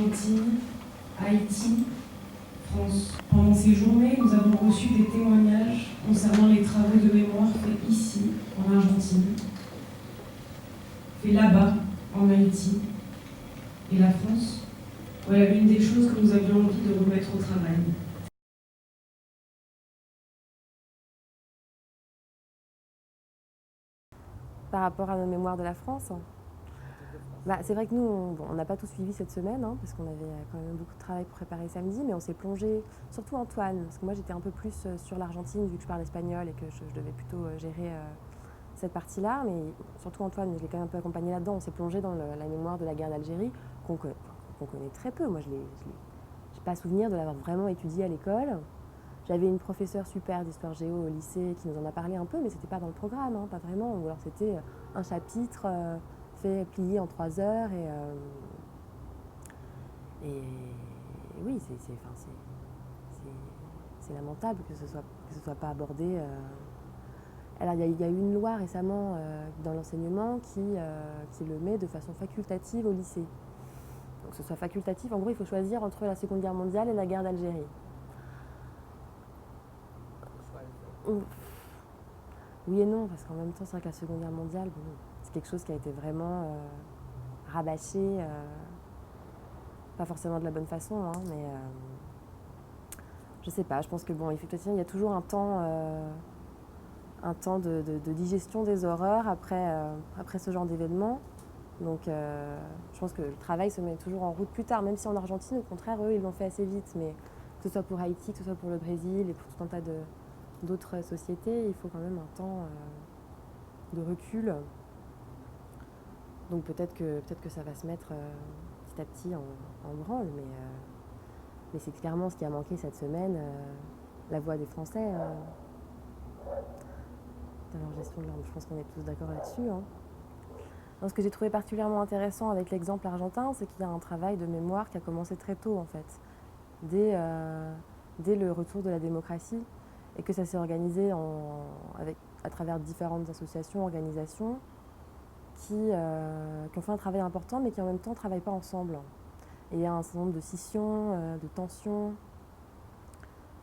Argentine, Haïti, France. Pendant ces journées, nous avons reçu des témoignages concernant les travaux de mémoire faits ici, en Argentine, faits là-bas, en Haïti, et la France. Voilà une des choses que nous avions envie de remettre au travail. Par rapport à nos mémoires de la France, c'est vrai que nous, on n'a pas tout suivi cette semaine, parce qu'on avait quand même beaucoup de travail pour préparer samedi, mais on s'est plongé, surtout Antoine, parce que moi j'étais un peu plus sur l'Argentine vu que je parle espagnol et que je devais plutôt gérer cette partie-là, mais surtout Antoine, je l'ai quand même un peu accompagné là-dedans. On s'est plongé dans la mémoire de la guerre d'Algérie, qu'on connaît très peu. Moi, je n'ai pas souvenir de l'avoir vraiment étudié à l'école. J'avais une professeure super d'histoire géo au lycée qui nous en a parlé un peu, mais c'était pas dans le programme, pas vraiment. Ou alors c'était un chapitre fait plié en 3 heures et oui, c'est lamentable que ce soit pas abordé. Alors il y a eu une loi récemment dans l'enseignement qui le met de façon facultative au lycée. Donc que ce soit facultatif, en gros il faut choisir entre la Seconde Guerre mondiale et la guerre d'Algérie. Oui et non, parce qu'en même temps c'est vrai que la Seconde Guerre mondiale, c'est quelque chose qui a été vraiment rabâché, pas forcément de la bonne façon, mais je sais pas, je pense que effectivement il y a toujours un temps de digestion des horreurs après ce genre d'événement. Donc je pense que le travail se met toujours en route plus tard, même si en Argentine, au contraire, eux, ils l'ont fait assez vite. Mais que ce soit pour Haïti, que ce soit pour le Brésil et pour tout un tas d'autres sociétés, il faut quand même un temps de recul. Donc peut-être que ça va se mettre petit à petit en branle, mais c'est clairement ce qui a manqué cette semaine, la voix des Français dans leur gestion de langue. Je pense qu'on est tous d'accord là-dessus. Donc, ce que j'ai trouvé particulièrement intéressant avec l'exemple argentin, c'est qu'il y a un travail de mémoire qui a commencé très tôt, en fait, dès le retour de la démocratie, et que ça s'est organisé à travers différentes associations, organisations, qui ont fait un travail important, mais qui en même temps ne travaillent pas ensemble. Et il y a un certain nombre de scissions, de tensions,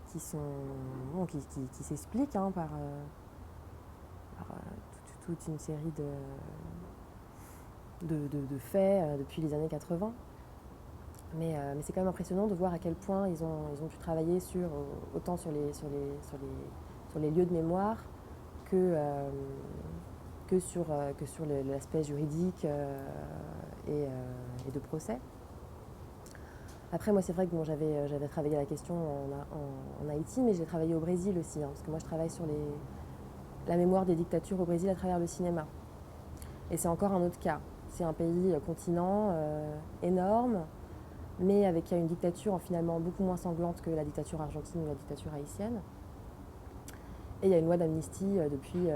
qui s'expliquent par toute une série de faits depuis les années 80. Mais c'est quand même impressionnant de voir à quel point ils ont pu travailler autant sur les lieux de mémoire que sur l'aspect juridique et de procès. Après, moi, c'est vrai que j'avais travaillé la question en Haïti, mais j'ai travaillé au Brésil aussi, parce que moi, je travaille sur la mémoire des dictatures au Brésil à travers le cinéma. Et c'est encore un autre cas. C'est un pays continent énorme, mais avec une dictature finalement beaucoup moins sanglante que la dictature argentine ou la dictature haïtienne. Et il y a une loi d'amnistie depuis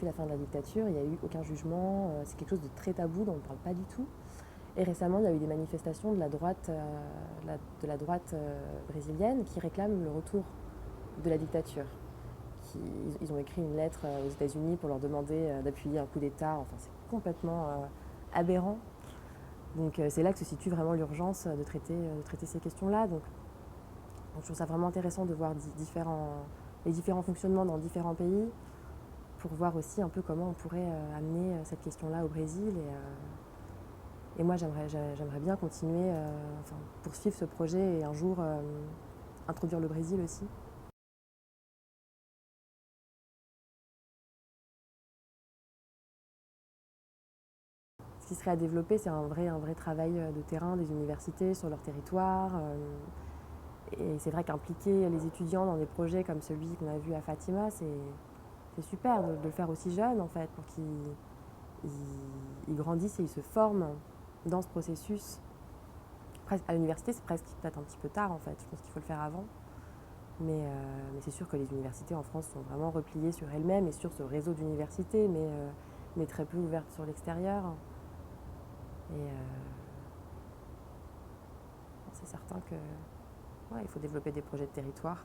la fin de la dictature. Il n'y a eu aucun jugement. C'est quelque chose de très tabou dont on ne parle pas du tout. Et récemment, il y a eu des manifestations de la droite brésilienne qui réclament le retour de la dictature. Ils ont écrit une lettre aux États-Unis pour leur demander d'appuyer un coup d'État. Enfin, c'est complètement aberrant. Donc c'est là que se situe vraiment l'urgence de traiter ces questions-là. Donc je trouve ça vraiment intéressant de voir les différents fonctionnements dans différents pays pour voir aussi un peu comment on pourrait amener cette question-là au Brésil. Et moi, j'aimerais bien continuer, poursuivre ce projet et un jour introduire le Brésil aussi. Ce qui serait à développer, c'est un vrai travail de terrain des universités sur leur territoire. Et c'est vrai qu'impliquer les étudiants dans des projets comme celui qu'on a vu à Fatima, c'est super de le faire aussi jeune, en fait, pour qu'ils grandissent et ils se forment dans ce processus. À l'université, c'est presque peut-être un petit peu tard, en fait. Je pense qu'il faut le faire avant. Mais c'est sûr que les universités en France sont vraiment repliées sur elles-mêmes et sur ce réseau d'universités, mais très peu ouvertes sur l'extérieur. Et c'est certain qu'il faut développer des projets de territoire.